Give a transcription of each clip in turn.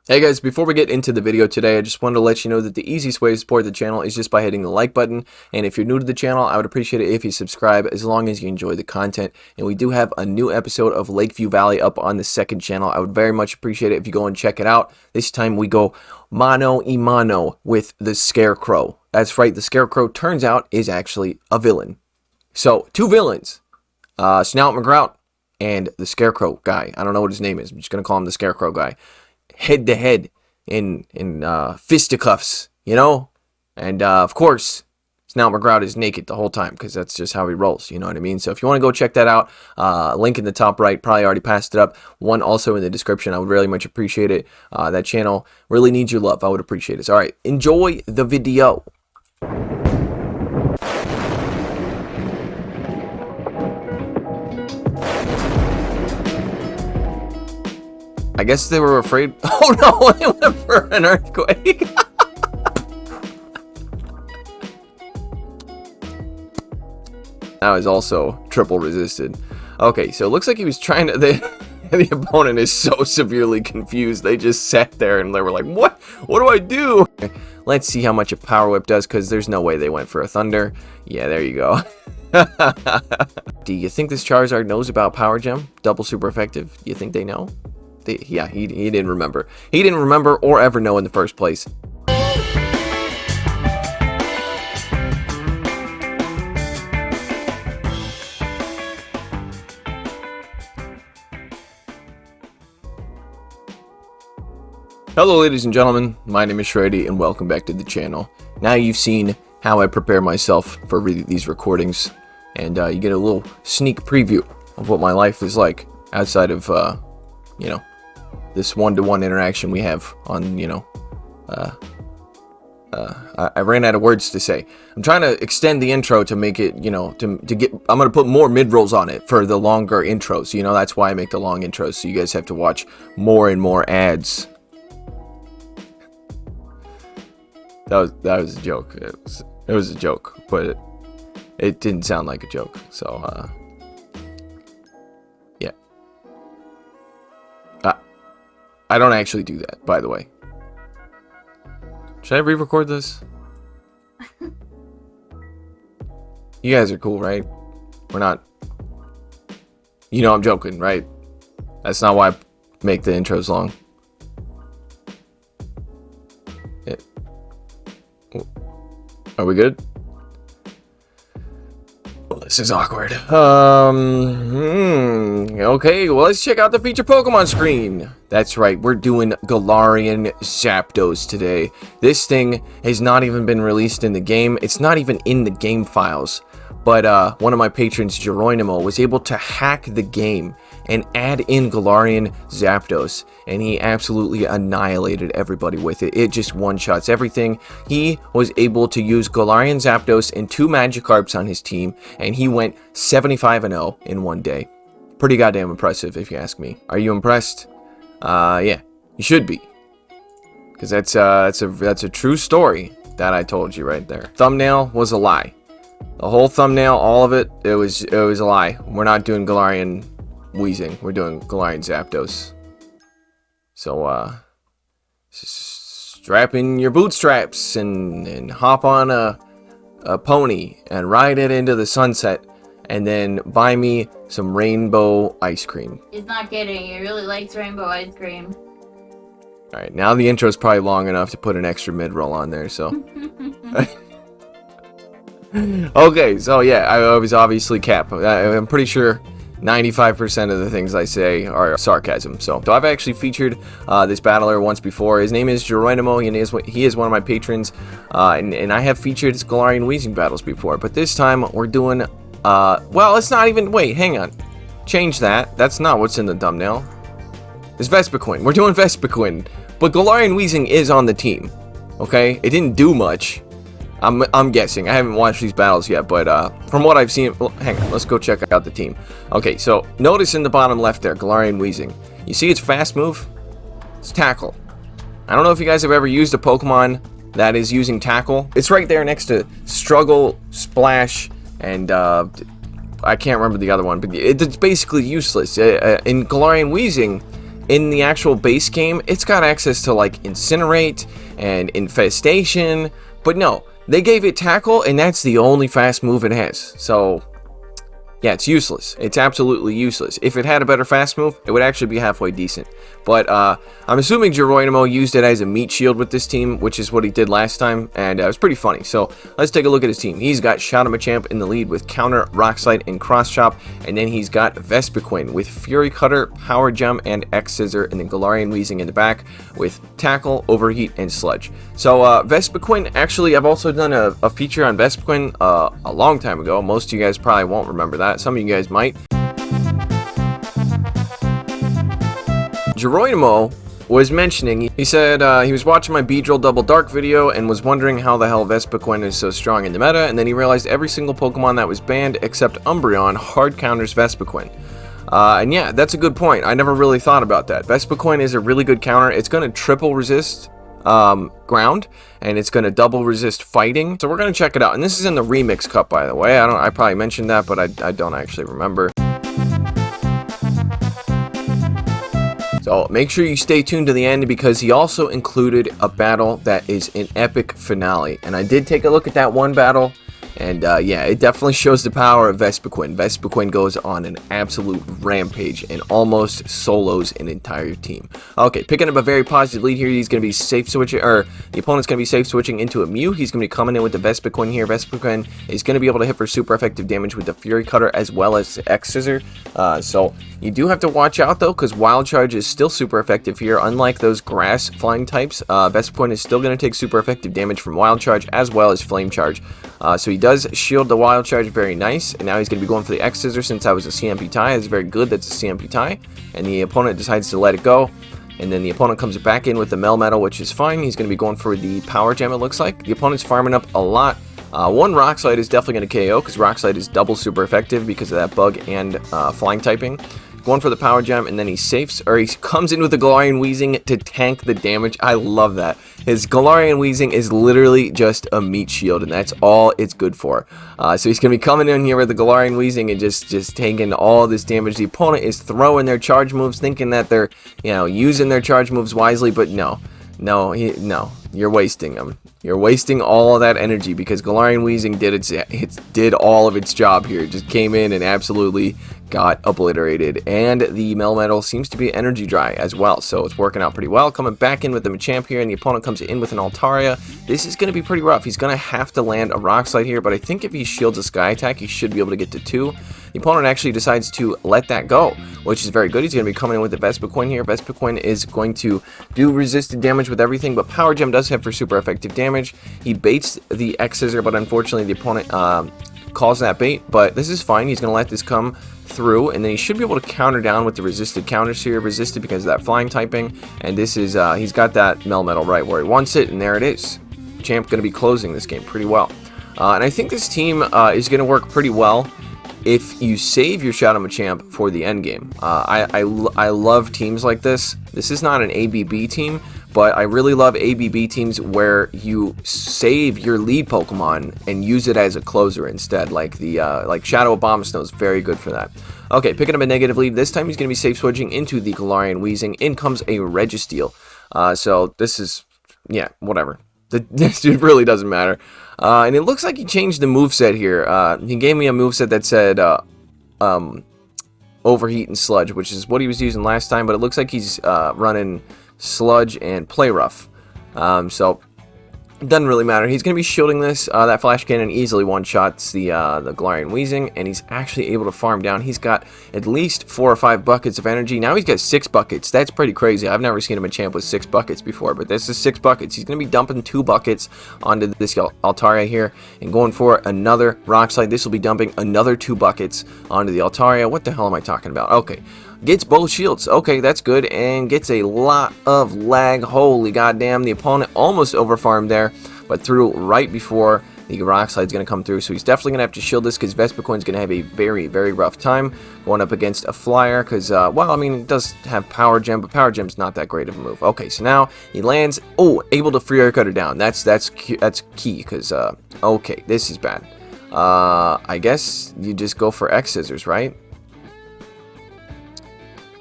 Hey guys, before we get into the video today, I just wanted to let you know that the easiest way to support the channel is just by hitting the like button. And if you're new to the channel, I would appreciate it if you subscribe as long as you enjoy the content. And we do have a new episode of Lakeview Valley up on the second channel. I would very much appreciate it if you go and check it out. This time we go mano y mano with the Scarecrow. That's right, the Scarecrow turns out is actually a villain. So, two villains, Snout McGrout and the Scarecrow guy. I don't know what his name is. I'm just going to call him the Scarecrow guy. Head to head in fisticuffs, you know? And of course, Snout McGrout is naked the whole time because that's just how he rolls, you know what I mean? So if you want to go check that out, link in the top right, probably already passed it up. One also in the description. I would really much appreciate it. That channel really needs your love. I would appreciate it. So, all right, enjoy the video. I guess they were afraid. Oh no, they went for an earthquake. That was also triple resisted. Okay, so it looks like he was trying to. The opponent is so severely confused. They just sat there and they were like, "What? What do I do?" Let's see how much a Power Whip does, because there's no way they went for a Thunder. Yeah, there you go. Do you think this Charizard knows about Power Gem? Double super effective? You think they know? Yeah, he didn't remember. He didn't remember or ever know in the first place. Hello ladies and gentlemen, my name is Shrady and welcome back to the channel. Now you've seen how I prepare myself for these recordings, and you get a little sneak preview of what my life is like outside of, you know, this one-to-one interaction we have on, you know, I ran out of words to say. I'm trying to extend the intro to make it, you know, to get, I'm going to put more mid-rolls on it for the longer intros. You know, that's why I make the long intros, so you guys have to watch more and more ads. That was a joke. It was a joke, but it didn't sound like a joke, so, yeah. I don't actually do that, by the way. Should I re-record this? You guys are cool, right? We're not... You know I'm joking, right? That's not why I make the intros long. Yeah. Are we good? This is awkward. Okay, well, let's check out the feature Pokemon screen. That's right, we're doing Galarian Zapdos today. This thing has not even been released in the game. It's not even in the game files. But one of my patrons, GEROYNIMO, was able to hack the game and add in Galarian Zapdos, and he absolutely annihilated everybody with it. It just one-shots everything. He was able to use Galarian Zapdos and 2 Magikarps on his team, and he went 75-0 in one day. Pretty goddamn impressive, if you ask me. Are you impressed? Yeah, you should be, because that's a true story that I told you right there. Thumbnail was a lie. The whole thumbnail, all of it, it was a lie. We're not doing Galarian Weezing. We're doing Galarian Zapdos. So, strap in your bootstraps and hop on a pony and ride it into the sunset, and then buy me some rainbow ice cream. He's not kidding. He really likes rainbow ice cream. Alright, now the intro's probably long enough to put an extra mid-roll on there, so... Okay, so yeah, I was obviously Cap. I'm pretty sure 95% of the things I say are sarcasm. So I've actually featured this battler once before. His name is GEROYNIMO, and he is one of my patrons, and I have featured his Galarian Weezing battles before. But this time we're doing, well, it's not even, wait, hang on. Change that. That's not what's in the thumbnail. It's Vespiquen. We're doing Vespiquen. But Galarian Weezing is on the team, okay? It didn't do much. I'm guessing. I haven't watched these battles yet, but from what I've seen... Well, hang on, let's go check out the team. Okay, so notice in the bottom left there, Galarian Weezing. You see its fast move? It's Tackle. I don't know if you guys have ever used a Pokemon that is using Tackle. It's right there next to Struggle, Splash, and I can't remember the other one, but it's basically useless. In Galarian Weezing, in the actual base game, it's got access to like Incinerate and Infestation, but no, they gave it Tackle, and that's the only fast move it has. So yeah, it's useless. It's absolutely useless. If it had a better fast move, it would actually be halfway decent. But I'm assuming Geronimo used it as a meat shield with this team, which is what he did last time, and it was pretty funny. So let's take a look at his team. He's got Shadow Machamp in the lead with Counter, Rock Slide, and Cross Chop, and then he's got Vespiquen with Fury Cutter, Power Gem, and X Scissor, and then Galarian Weezing in the back with Tackle, Overheat, and Sludge. So Vespiquen, actually, I've also done a feature on Vespiquen a long time ago. Most of you guys probably won't remember that. Some of you guys might. Geronimo was mentioning, he said he was watching my Beedrill Double Dark video and was wondering how the hell Vespiquen is so strong in the meta, and then he realized every single Pokemon that was banned except Umbreon hard counters Vespiquen. And yeah, that's a good point. I never really thought about that. Vespiquen is a really good counter. It's going to triple resist ground, and it's going to double resist fighting. So we're going to check it out. And this is in the Remix Cup, by the way. I probably mentioned that, but I don't actually remember. So make sure you stay tuned to the end, because he also included a battle that is an epic finale. And I did take a look at that one battle, and yeah, it definitely shows the power of Vespiquen. Vespiquen goes on an absolute rampage and almost solos an entire team. Okay, picking up a very positive lead here. He's going to be safe switching, or the opponent's going to be safe switching into a Mew. He's going to be coming in with the Vespiquen here. Vespiquen is going to be able to hit for super effective damage with the Fury Cutter as well as the X Scissor. So you do have to watch out though, because Wild Charge is still super effective here. Unlike those grass flying types, Vespiquen is still going to take super effective damage from Wild Charge as well as Flame Charge. So he does shield the Wild Charge, very nice, and now he's going to be going for the X Scissor since that was a CMP tie. It's very good that's a CMP tie, and the opponent decides to let it go, and then the opponent comes back in with the Melmetal, which is fine. He's going to be going for the Power Gem, it looks like. The opponent's farming up a lot. One Rock Slide is definitely going to KO, because Rock Slide is double super effective because of that bug and flying typing. Going for the Power Gem, and then he safes, or he comes in with the Galarian Weezing to tank the damage. I love that. His Galarian Weezing is literally just a meat shield, and that's all it's good for. So he's going to be coming in here with the Galarian Weezing and just taking all this damage. The opponent is throwing their charge moves, thinking that they're, you know, using their charge moves wisely, but no. No, you're wasting them. You're wasting all of that energy, because Galarian Weezing did all of its job here. It just came in and absolutely got obliterated. And the Melmetal seems to be energy dry as well, so it's working out pretty well. Coming back in with the Machamp here, and the opponent comes in with an Altaria. This is going to be pretty rough. He's going to have to land a Rock Slide here, but I think if he shields a Sky Attack, he should be able to get to 2. The opponent actually decides to let that go, which is very good. He's going to be coming in with the Vespiquen here. Vespiquen is going to do resisted damage with everything, but Power Gem does have for super effective damage. He baits the X Scissor, but unfortunately the opponent calls that bait, but this is fine. He's going to let this come through, and then he should be able to counter down with the resisted counters here. Resisted because of that flying typing, and this is he's got that Melmetal right where he wants it, and there it is. Champ going to be closing this game pretty well. And I think this team is going to work pretty well if you save your Shadow Machamp for the end game. I love teams like this. This is not an ABB team, but I really love ABB teams where you save your lead Pokemon and use it as a closer instead. Like the like Shadow Abomasnow is very good for that. Okay, picking up a negative lead. This time he's going to be safe switching into the Galarian Weezing. In comes a Registeel. So this is, yeah, whatever. This dude really doesn't matter. And it looks like he changed the moveset here. He gave me a moveset that said Overheat and Sludge, which is what he was using last time, but it looks like he's running Sludge and Play Rough. So it doesn't really matter. He's going to be shielding this. That Flash Cannon easily one-shots the Galarian Weezing, and he's actually able to farm down. He's got at least 4 or 5 buckets of energy. Now he's got 6 buckets. That's pretty crazy. I've never seen a Machamp with 6 buckets before, but this is 6 buckets. He's going to be dumping 2 buckets onto this Altaria here and going for another Rock Slide. This will be dumping another 2 buckets onto the Altaria. What the hell am I talking about? Okay. Gets both shields. Okay, that's good. And gets a lot of lag. Holy goddamn. The opponent almost overfarmed there, but threw right before the Rock Slide's going to come through. So he's definitely going to have to shield this, because Vespiquen's going to have a very, very rough time going up against a Flyer, because, well, I mean, it does have Power Gem, but Power Gem's not that great of a move. Okay, so now he lands. Oh, able to Fury Cutter down. That's key, because, okay, this is bad. I guess you just go for X Scissors, right?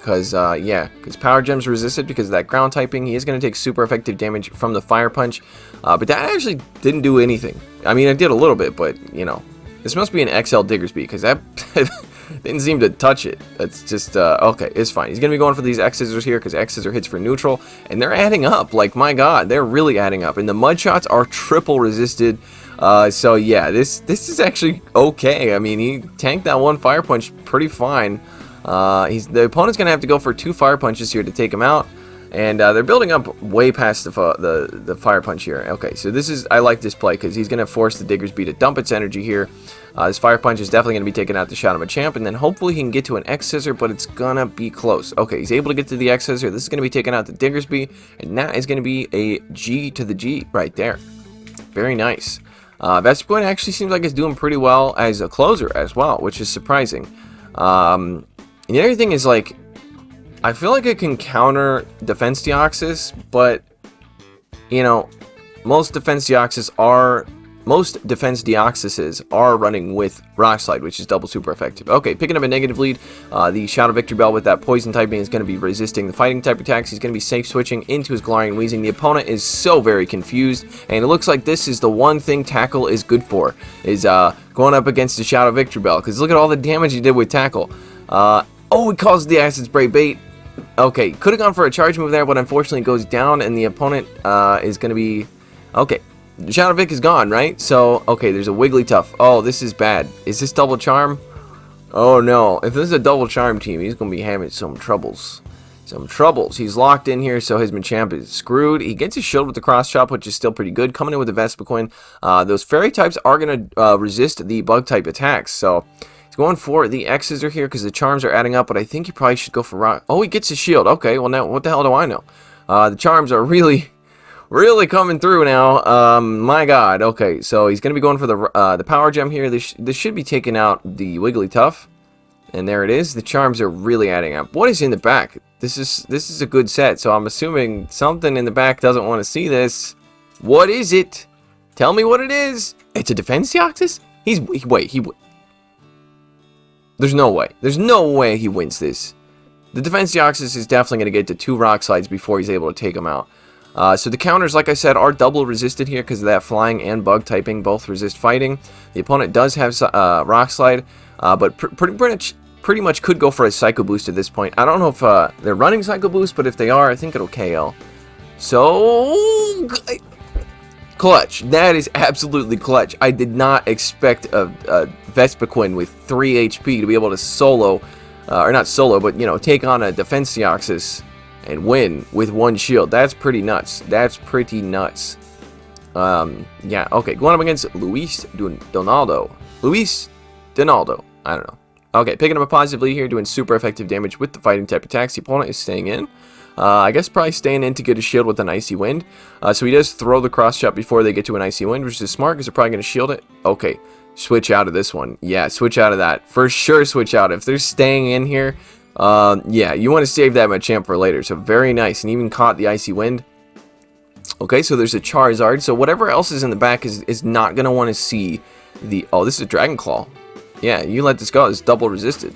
Because, yeah, because Power Gem's resisted because of that ground typing. He is going to take super effective damage from the Fire Punch. But that actually didn't do anything. I mean, it did a little bit, but, you know. This must be an XL Diggersby because that didn't seem to touch it. That's just, okay, it's fine. He's going to be going for these X-Scissors here because X-Scissor hits for neutral. And they're adding up. Like, my God, they're really adding up. And the Mud Shots are triple resisted. So, yeah, this is actually okay. I mean, he tanked that one Fire Punch pretty fine. The opponent's going to have to go for 2 Fire Punches here to take him out. And they're building up way past the Fire Punch here. Okay, so I like this play because he's going to force the Diggersby to dump its energy here. This Fire Punch is definitely going to be taking out the Shadow Machamp, and then hopefully he can get to an X-Scissor, but it's going to be close. Okay, he's able to get to the X-Scissor. This is going to be taking out the Diggersby, and that is going to be a G to the G right there. Very nice. Vespiquen actually seems like it's doing pretty well as a closer as well, which is surprising. And the other thing is, like, I feel like it can counter Defense Deoxys, but, you know, most Defense Deoxys are running with Rock Slide, which is double super effective. Okay, picking up a negative lead. The Shadow Victor Bell with that poison typing is going to be resisting the fighting type attacks. He's going to be safe switching into his Galarian Weezing. The opponent is so very confused, and it looks like this is the one thing Tackle is good for, is going up against the Shadow Victor Bell, because look at all the damage he did with Tackle. Oh, he calls the Acid Spray bait. Okay, could have gone for a charge move there, but unfortunately it goes down, and the opponent is going to be... Okay, Shadow Vic is gone, right? So, okay, there's a Wigglytuff. Oh, this is bad. Is this double charm? Oh, no. If this is a double charm team, he's going to be having some troubles. He's locked in here, so his Machamp is screwed. He gets his shield with the cross chop, which is still pretty good. Coming in with the Vespiquen. Those fairy types are going to resist the bug type attacks, so... He's going for the X's are here because the charms are adding up, but I think he probably should go for rock. Oh, he gets his shield. Okay, well now what the hell do I know? The charms are really coming through now. My God. Okay, so he's going to be going for the Power Gem here. This should be taking out the Wigglytuff, and there it is. The charms are really adding up. What is in the back? This is a good set, so I'm assuming something in the back doesn't want to see this. What is it? Tell me what it is. It's a Defense Deoxys? There's no way. There's no way he wins this. The Defense Deoxys is definitely going to get to 2 Rock Slides before he's able to take him out. So the counters, like I said, are double resisted here because of that flying and bug typing. Both resist fighting. The opponent does have Rock Slide, but pretty much could go for a Psycho Boost at this point. I don't know if they're running Psycho Boost, but if they are, I think it'll KO. So... Clutch. That is absolutely clutch. I did not expect a Vespiquen with 3 HP to be able to solo, or not solo, but, you know, take on a Defense Deoxys and win with 1 shield. That's pretty nuts. Yeah, okay. Going up against Luis Donaldo. I don't know. Okay, picking up a positive lead here, doing super effective damage with the fighting type attacks. The opponent is staying in. I guess probably staying in to get a shield with an Icy Wind. So he does throw the cross chop before they get to an Icy Wind, which is smart because they're probably going to shield it. Okay, switch out of this one. Yeah, switch out of that. For sure, switch out. If they're staying in here, yeah, you want to save that Machamp for later. So very nice, and even caught the Icy Wind. Okay, so there's a Charizard. So whatever else is in the back is not going to want to see the... Oh, this is a Dragon Claw. Yeah, you let this go. It's double resisted.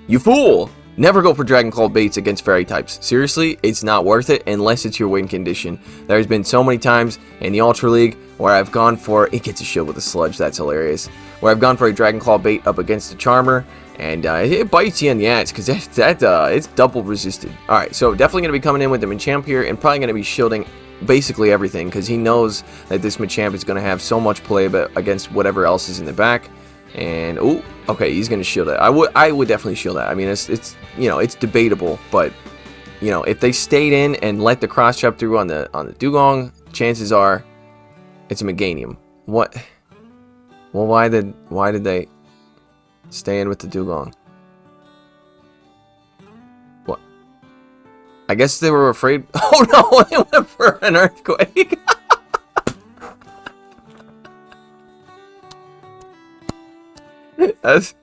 You fool! Never go for Dragon Claw baits against fairy types. Seriously, it's not worth it unless it's your win condition. There's been so many times in the Ultra League where I've gone for... It gets a shield with a Sludge, that's hilarious. Where I've gone for a Dragon Claw bait up against the Charmer, and it bites you in the ass because it's double resisted. Alright, so definitely going to be coming in with the Machamp here and probably going to be shielding basically everything because he knows that this Machamp is going to have so much play against whatever else is in the back. And oh, okay, he's gonna shield it. I would definitely shield that. I mean, it's you know, it's debatable, but you know, if they stayed in and let the cross chop through on the Dugong, chances are it's a Meganium. What? Well, why did they stay in with the Dugong? What? I guess they were afraid. Oh no, they went for an Earthquake. That's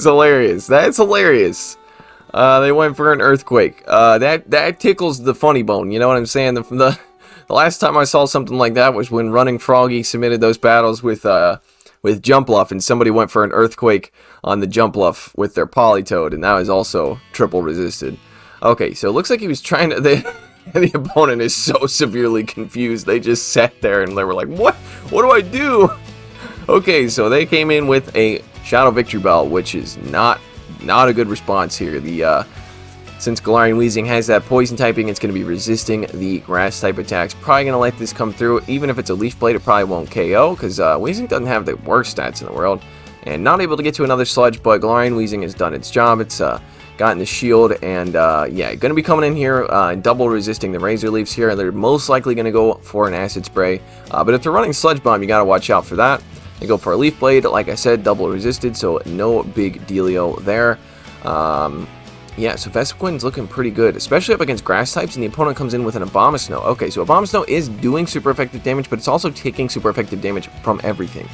hilarious. That's hilarious. They went for an Earthquake. That tickles the funny bone. You know what I'm saying? The last time I saw something like that was when Running Froggy submitted those battles with with Jumpluff, and somebody went for an Earthquake on the Jumpluff with their Politoed, and that was also triple resisted. Okay, so it looks like he was trying to... The opponent is so severely confused. They just sat there and they were like, what? What do I do? Okay, so they came in with a Shadow Victory Bell, which is not a good response here. Since Galarian Weezing has that poison typing, it's going to be resisting the grass type attacks. Probably going to let this come through. Even if it's a Leaf Blade, it probably won't KO, because Weezing doesn't have the worst stats in the world. And not able to get to another Sludge, but Galarian Weezing has done its job. It's gotten the shield, and yeah, going to be coming in here and double resisting the Razor Leafs here. They're most likely going to go for an Acid Spray, but if they're running Sludge Bomb, you got to watch out for that. They go for a Leaf Blade, like I said, double resisted, so no big dealio there. Yeah, so Vespiquen's looking pretty good, especially up against grass types, and the opponent comes in with an Abomasnow. Okay, so Abomasnow is doing super effective damage, but it's also taking super effective damage from everything.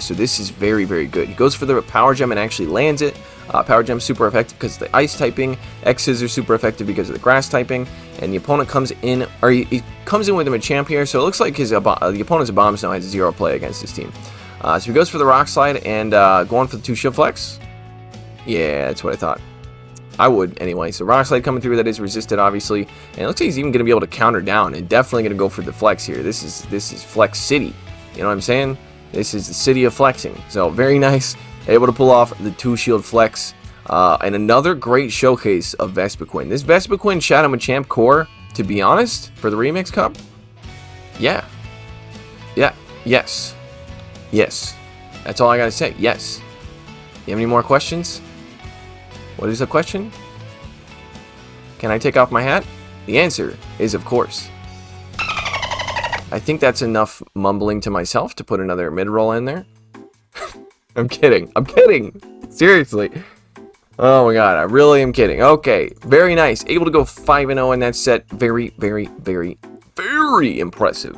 So this is very, very good. He goes for the Power Gem and actually lands it. Power Gem's super effective because of the Ice typing. X's are super effective because of the Grass typing. And the opponent comes in, or he comes in with a Machamp here, so it looks like the opponent's Abomasnow has 0 play against his team. So he goes for the Rock Slide and going for the 2 Shield Flex. Yeah, that's what I thought. I would, anyway. So Rock Slide coming through, that is resisted, obviously. And it looks like he's even going to be able to counter down, and definitely going to go for the Flex here. This is Flex City. You know what I'm saying? This is the city of flexing. So very nice. Able to pull off the 2 Shield Flex. And another great showcase of Vespiquen. This Vespiquen Shadow Machamp core, to be honest, for the Remix Cup, yeah. Yeah. Yes. Yes. That's all I gotta say. Yes. You have any more questions? What is the question? Can I take off my hat? The answer is of course. I think that's enough mumbling to myself to put another mid-roll in there. I'm kidding. I'm kidding. Seriously. Oh my god, I really am kidding. Okay, very nice. Able to go 5-0 in that set. Very, very, very, very impressive.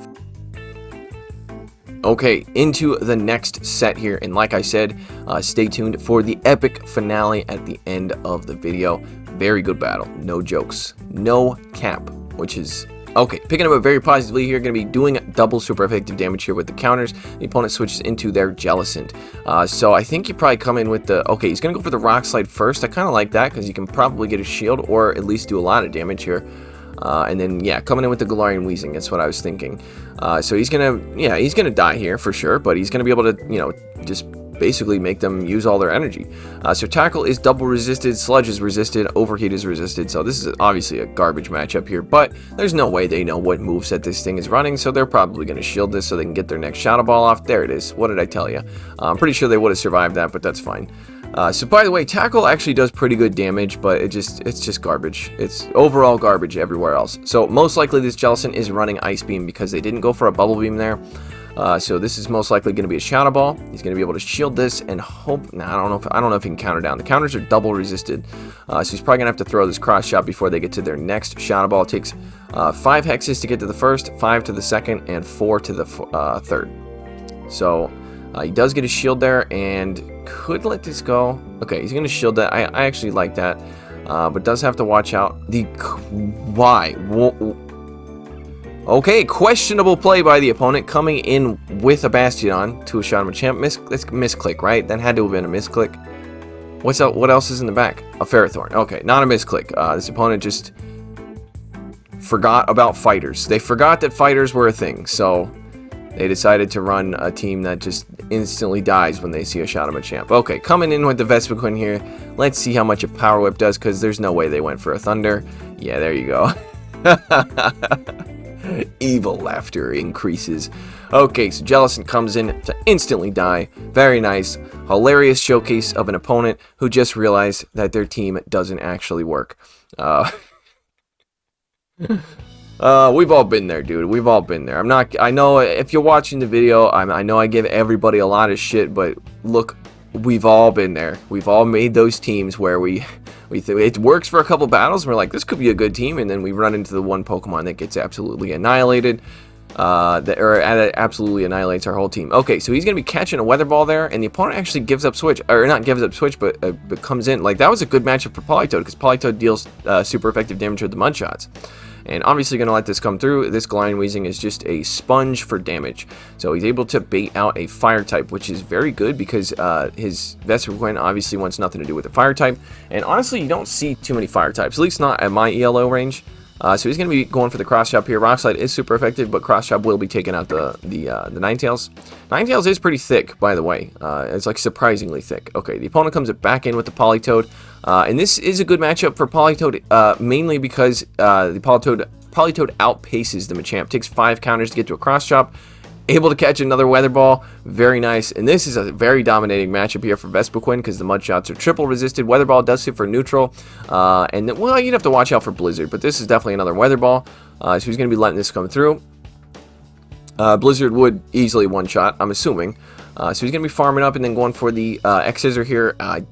Okay, into the next set here. And like I said, stay tuned for the epic finale at the end of the video. Very good battle. No jokes. No cap, which is... Okay, picking up it very positively here, going to be doing double super effective damage here with the counters. The opponent switches into their Jellicent. So I think you probably come in with the... Okay, he's going to go for the Rock Slide first. I kind of like that because you can probably get a shield or at least do a lot of damage here. And then, yeah, coming in with the Galarian Weezing. That's what I was thinking. So he's going to... Yeah, he's going to die here for sure, but he's going to be able to, you know, just... basically make them use all their energy. So Tackle is double resisted, Sludge is resisted, Overheat is resisted, so this is obviously a garbage matchup here, but there's no way they know what moveset this thing is running, so they're probably going to shield this so they can get their next Shadow Ball off. There it is. What did I tell you? I'm pretty sure they would have survived that, but that's fine. So by the way, Tackle actually does pretty good damage, but it's just garbage. It's overall garbage everywhere else. So most likely this Jellicent is running Ice Beam because they didn't go for a Bubble Beam there. So this is most likely going to be a Shadow Ball. He's going to be able to shield this and hope... Nah, I don't know if he can counter down. The counters are double resisted. So he's probably going to have to throw this Cross Shot before they get to their next Shadow Ball. It takes 5 hexes to get to the first, 5 to the second, and 4 to the third. So he does get a shield there and could let this go. Okay, he's going to shield that. I actually like that. But does have to watch out. Why? Okay, questionable play by the opponent, coming in with a Bastion to a Shadow Machamp. That's misclick, right? That had to have been a misclick. What else is in the back? A Ferrothorn. Okay, not a misclick. This opponent just forgot about fighters. They forgot that fighters were a thing, so they decided to run a team that just instantly dies when they see a Shadow Machamp. Okay, coming in with the Vespiquen here. Let's see how much a Power Whip does, because there's no way they went for a Thunder. Yeah, there you go. Evil laughter increases. Okay, so Jellicent comes in to instantly die. Very nice. Hilarious showcase of an opponent who just realized that their team doesn't actually work. We've all been there, dude. We've all been there. I know if you're watching the video, I know I give everybody a lot of shit, but look, we've all been there. We've all made those teams where it works for a couple battles, and we're like, this could be a good team, and then we run into the one Pokemon that gets absolutely annihilated, that absolutely annihilates our whole team. Okay, so he's going to be catching a Weather Ball there, and the opponent actually gives up Switch, or not gives up Switch, but comes in. Like, that was a good matchup for Politoed, because Politoed deals super effective damage with the Mud Shots. and obviously going to let this come through. This Galarian Weezing is just a sponge for damage, so he's able to bait out a fire type, which is very good because his Vespiquen obviously wants nothing to do with the fire type, and honestly you don't see too many fire types, at least not at my ELO range. So he's going to be going for the Cross Chop here. Rock Slide is super effective, but Cross Chop will be taking out the Ninetales. Ninetales is pretty thick, by the way. It's like surprisingly thick. Okay, the opponent comes back in with the Politoed. And this is a good matchup for Politoed, mainly because the Politoed outpaces the Machamp. Takes 5 counters to get to a Cross Chop. Able to catch another Weather Ball. Very nice. And this is a very dominating matchup here for Vespiquen because the Mud Shots are triple resisted. Weather Ball does sit for neutral. And then, well, you'd have to watch out for Blizzard, but this is definitely another Weather Ball. So he's going to be letting this come through. Blizzard would easily one-shot, I'm assuming. So he's going to be farming up and then going for the X-Scissor here. I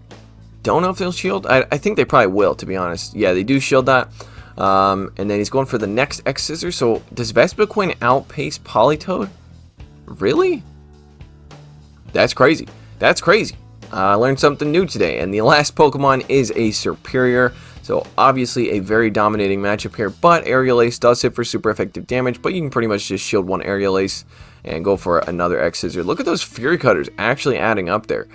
don't know if they'll shield. I think they probably will, to be honest. Yeah, they do shield that. And then he's going for the next X-Scissor. So does Vespiquen outpace Politoed? Really? That's crazy. That's crazy. I learned something new today, and the last Pokemon is a Superior, so obviously a very dominating matchup here, but Aerial Ace does hit for super effective damage, but you can pretty much just shield one Aerial Ace and go for another X-Scissor. Look at those Fury Cutters actually adding up there.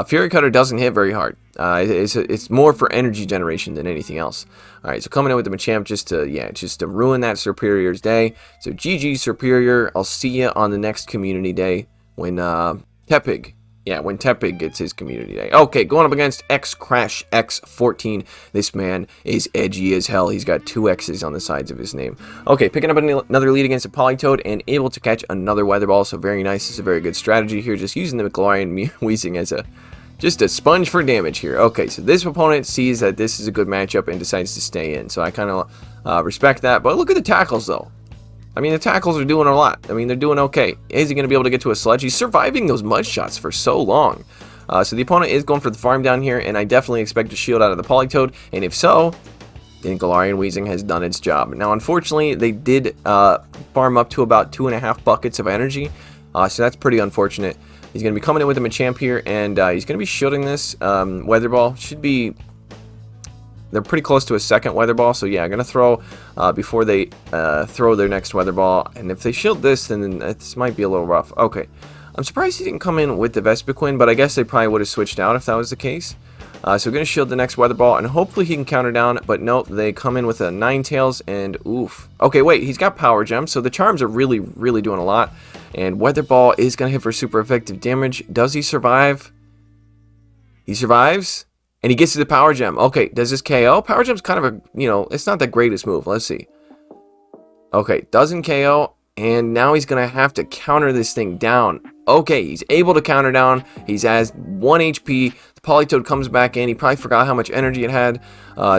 Fury Cutter doesn't hit very hard. It's more for energy generation than anything else. Alright, so coming in with the Machamp just to ruin that Superior's day. So GG Superior, I'll see you on the next community day when Tepig. Yeah, when Tepig gets his community day. Okay, going up against X-Crash X14. This man is edgy as hell. He's got 2 X's on the sides of his name. Okay, picking up another lead against a Politoed and able to catch another Weather Ball. So very nice. It's a very good strategy here. Just using the Galarian Weezing as just a sponge for damage here. Okay, so this opponent sees that this is a good matchup and decides to stay in. So I kind of respect that. But look at the tackles, though. I mean, the tackles are doing a lot. I mean, they're doing okay. Is he going to be able to get to a Sludge? He's surviving those Mud Shots for so long. So the opponent is going for the farm down here, and I definitely expect a shield out of the Politoed. And if so, then Galarian Weezing has done its job. Now, unfortunately, they did farm up to about 2.5 buckets of energy. So that's pretty unfortunate. He's going to be coming in with a Machamp here, and he's going to be shielding this Weather Ball. Should be... They're pretty close to a second Weather Ball, so yeah, I'm going to throw before they throw their next Weather Ball. And if they shield this, then this might be a little rough. Okay, I'm surprised he didn't come in with the Vespiquen, but I guess they probably would have switched out if that was the case. So we're going to shield the next Weather Ball, and hopefully he can counter down, but nope, they come in with a Ninetales, and oof. Okay, wait, he's got Power Gem, so the Charms are really, really doing a lot. And Weather Ball is going to hit for super effective damage. Does he survive? He survives? And he gets to the Power Gem. Okay, does this KO? Power Gem's kind of a, it's not the greatest move. Let's see. Okay, doesn't KO. And now he's going to have to counter this thing down. Okay, he's able to counter down. He's has 1 HP. The Politoed comes back in. He probably forgot how much energy it had.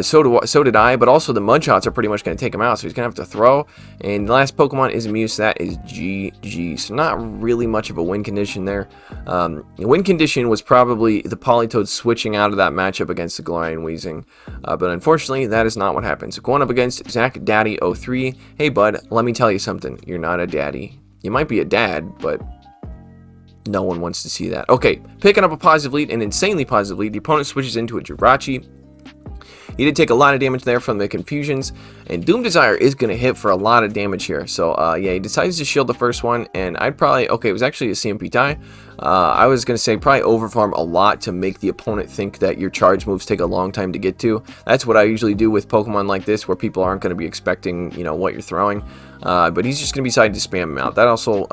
So did I. But also the Mud Shots are pretty much going to take him out. So he's going to have to throw. And the last Pokemon is Muse. That is GG. So not really much of a win condition there. The win condition was probably the Politoed switching out of that matchup against the Galarian Weezing. But unfortunately, that is not what happened. So going up against Zach Daddy 03. Hey, bud, let me tell you something. You're not a daddy. You might be a dad, but... no one wants to see that. Okay, picking up a positive lead, an insanely positive lead. The opponent switches into a Jirachi. He did take a lot of damage there from the confusions, and Doom Desire is going to hit for a lot of damage here. So, yeah, he decides to shield the first one, and I'd probably... okay, it was actually a CMP tie. I was going to say probably overfarm a lot to make the opponent think that your charge moves take a long time to get to. That's what I usually do with Pokemon like this, where people aren't going to be expecting, what you're throwing. But he's just going to be deciding to spam him out. That also,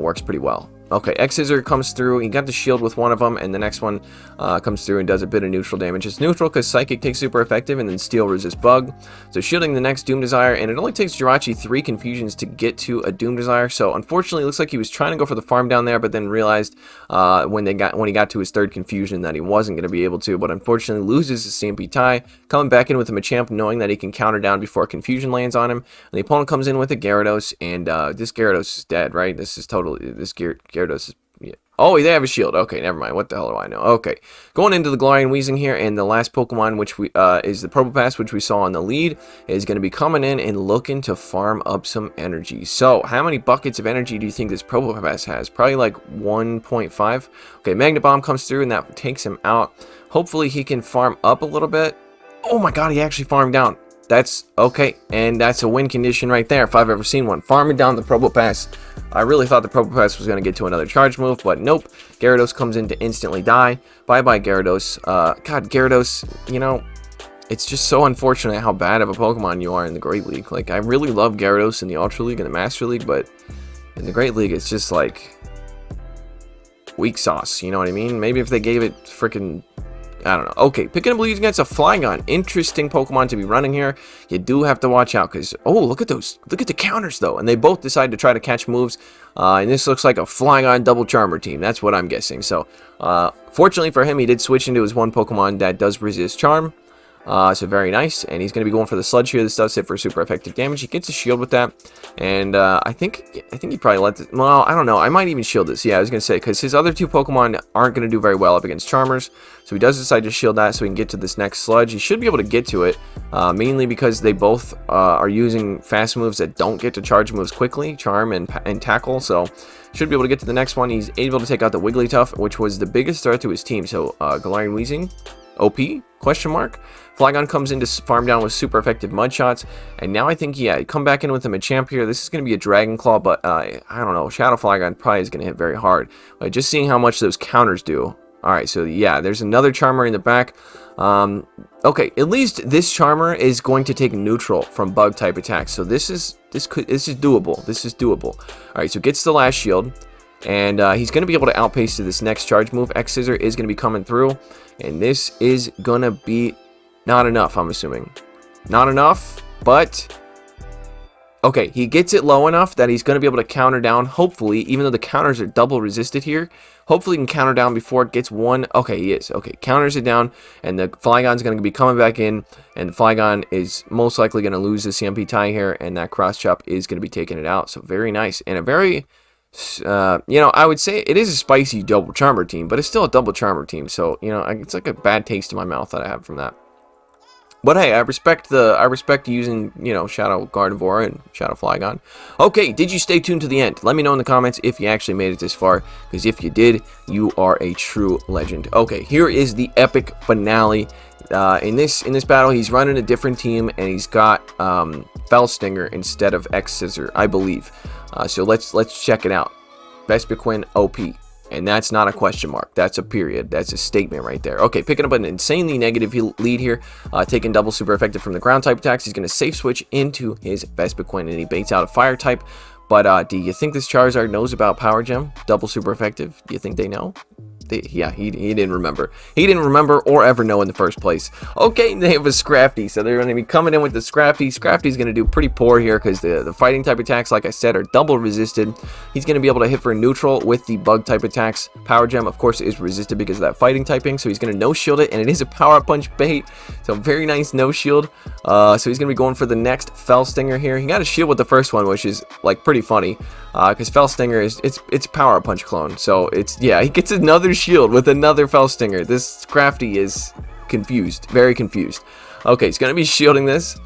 works pretty well. Okay, X-Scissor comes through. He got the shield with one of them, and the next one comes through and does a bit of neutral damage. It's neutral because Psychic takes super effective, and then Steel resists Bug. So shielding the next Doom Desire, and it only takes Jirachi 3 confusions to get to a Doom Desire. So unfortunately, it looks like he was trying to go for the farm down there, but then realized when he got to his third confusion that he wasn't going to be able to. But unfortunately, loses his CMP tie, coming back in with a Machamp, knowing that he can counter down before confusion lands on him. And the opponent comes in with a Gyarados, and this Gyarados is dead, right? This Gyarados is... yeah. Oh, they have a shield. Okay, never mind. What the hell do I know? Okay, going into the Galarian Weezing here, and the last Pokemon, which we is the Probopass, which we saw on the lead, is going to be coming in and looking to farm up some energy. So, how many buckets of energy do you think this Probopass has? Probably like 1.5. Okay, Magnet Bomb comes through, and that takes him out. Hopefully, he can farm up a little bit. Oh my God, he actually farmed down. That's okay, and that's a win condition right there if I've ever seen one. Farming down the Probopass. I really thought the Probopass was going to get to another charge move, but nope. Gyarados comes in to instantly die. Bye-bye, Gyarados. God, Gyarados, you know, it's just so unfortunate how bad of a Pokemon you are in the Great League. Like, I really love Gyarados in the Ultra League and the Master League, but in the Great League, it's just like weak sauce, you know what I mean? Maybe if they gave it freaking, I don't know. Okay, Picking up leads against a Flygon. Interesting Pokemon to be running here. You do have to watch out because, oh, look at those. Look at the counters, though. And they both decide to try to catch moves. And this looks like a Flygon double Charmer team. That's what I'm guessing. So, fortunately for him, he did switch into his one Pokemon that does resist Charm. So very nice, and he's going to be going for the Sludge here. This does hit for super effective damage. He gets a shield with that, and I think he probably let this, well, I don't know, I might even shield this. Yeah, I was going to say, because his other two Pokemon aren't going to do very well up against Charmers, so he does decide to shield that so he can get to this next Sludge. He should be able to get to it, mainly because they both are using fast moves that don't get to charge moves quickly, Charm and Tackle, so should be able to get to the next one. He's able to take out the Wigglytuff, which was the biggest threat to his team, so Galarian Weezing, OP, question mark. Flygon comes in to farm down with super effective mud shots, and now I think, yeah, come back in with a Machamp here. This is going to be a Dragon Claw, but I don't know, Shadow Flygon probably is going to hit very hard. Just seeing how much those counters do. Alright, so yeah, there's another Charmer in the back. Okay, at least this Charmer is going to take neutral from bug type attacks, so this is doable. This is doable. Alright, so gets the last shield. And he's going to be able to outpace to this next charge move. X-Scissor is going to be coming through. And this is going to be not enough, I'm assuming. Not enough, but okay, he gets it low enough that he's going to be able to counter down, hopefully, even though the counters are double resisted here. Hopefully he can counter down before it gets one. Okay, he is. Okay, counters it down, and the Flygon's going to be coming back in, and the Flygon is most likely going to lose the CMP tie here, and that Cross Chop is going to be taking it out. So very nice, and a very... you know, I would say it is a spicy double Charmer team, but it's still a double Charmer team, so, you know, it's like a bad taste in my mouth that I have from that. But hey, I respect using, you know, Shadow Gardevoir and Shadow Flygon. Okay, did you stay tuned to the end? Let me know in the comments if you actually made it this far, because if you did, you are a true legend. Okay, here is the epic finale. In this battle, he's running a different team, and he's got Fell Stinger instead of X-Scissor, I believe. So let's check it out. Vespiquen OP. And that's not a question mark. That's a period. That's a statement right there. Okay, picking up an insanely negative lead here. Taking double super effective from the ground type attacks. He's going to safe switch into his Vespiquen, and he baits out a fire type. But do you think this Charizard knows about Power Gem? Double super effective? Do you think they know? Yeah, he didn't remember. He didn't remember or ever know in the first place. Okay, they have a Scrafty, so they're going to be coming in with the Scrafty. Scrafty's going to do pretty poor here because the fighting type attacks, like I said, are double resisted. He's going to be able to hit for neutral with the bug type attacks. Power Gem, of course, is resisted because of that fighting typing, so he's going to no-shield it, and it is a Power Punch bait, so very nice no-shield. So he's going to be going for the next Fell Stinger here. He got a shield with the first one, which is, like, pretty funny, because Fell Stinger is, it's Power Punch clone, so it's, yeah, he gets another shield with another Fell Stinger. This Scrafty is confused, very confused. Okay, he's going to be shielding this.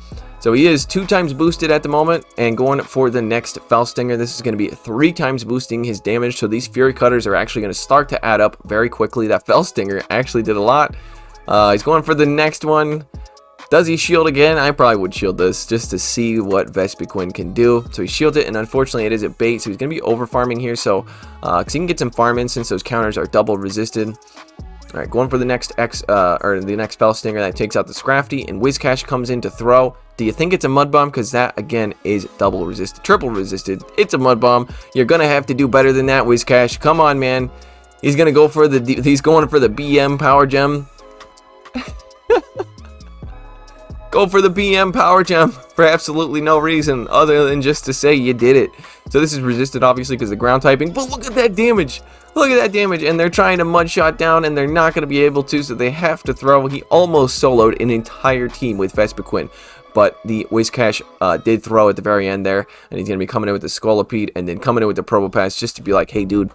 So he is 2 times boosted at the moment and going for the next Fell Stinger. This is going to be 3 times boosting his damage. So these Fury Cutters are actually going to start to add up very quickly. That Fell Stinger actually did a lot. He's going for the next one. Does he shield again? I probably would shield this just to see what Vespiquen can do. So he shields it, and unfortunately it is a bait, so he's going to be over farming here. So, because he can get some farm in since those counters are double resisted. Alright, going for the next next Fell Stinger that takes out the Scrafty, and Whiscash comes in to throw. Do you think it's a Mud Bomb? Because that, again, is double resisted, triple resisted. It's a Mud Bomb. You're going to have to do better than that, Whiscash. Come on, man. He's going to go for he's going for the BM Power Gem. Go for the BM Power Gem for absolutely no reason other than just to say you did it. So this is resisted obviously because of the ground typing, but look at that damage. Look at that damage, and they're trying to mud shot down, and they're not going to be able to, so they have to throw. He almost soloed an entire team with Vespiquen, but the Whiscash did throw at the very end there, and he's going to be coming in with the Scolipede and then coming in with the Probopass just to be like, hey dude,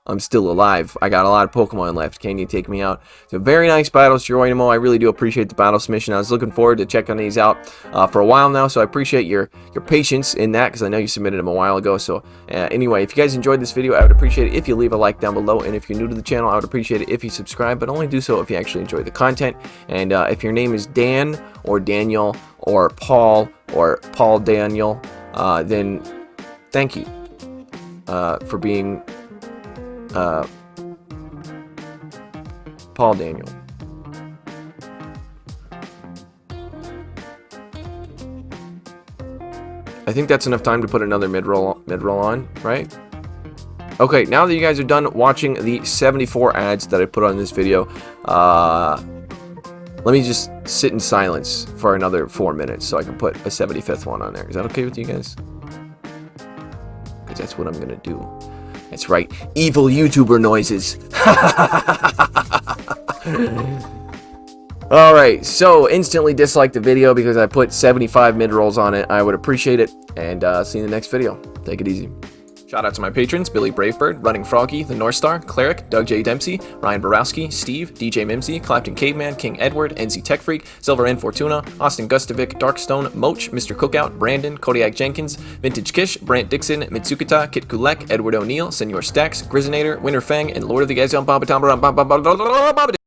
I'm still alive. I got a lot of Pokemon left. Can you take me out? So very nice battles, Geronimo. I really do appreciate the battle submission. I was looking forward to checking these out for a while now, so I appreciate your patience in that, because I know you submitted them a while ago. So anyway, if you guys enjoyed this video, I would appreciate it if you leave a like down below, and if you're new to the channel, I would appreciate it if you subscribe, but only do so if you actually enjoy the content. And if your name is Dan or Daniel or Paul Daniel, then thank you for being Paul Daniel. I think that's enough time to put another mid-roll on, right? Okay, now that you guys are done watching the 74 ads that I put on this video, let me just sit in silence for another 4 minutes so I can put a 75th one on there. Is that okay with you guys? Because that's what I'm gonna do. That's right, evil YouTuber noises. Alright, so instantly dislike the video because I put 75 mid-rolls on it. I would appreciate it, and see you in the next video. Take it easy. Shout out to my patrons: Billy Bravebird, Running Froggy, The North Star, Cleric, Doug J. Dempsey, Ryan Borowski, Steve, DJ Mimsy, Clapton Caveman, King Edward, NZ Tech Freak, Silver N Fortuna, Austin Gustovic, Darkstone, Moach, Mr. Cookout, Brandon, Kodiak Jenkins, Vintage Kish, Brant Dixon, Mitsukata, Kit Kulek, Edward O'Neill, Senor Stacks, Grizzinator, Winter Fang, and Lord of the Gazion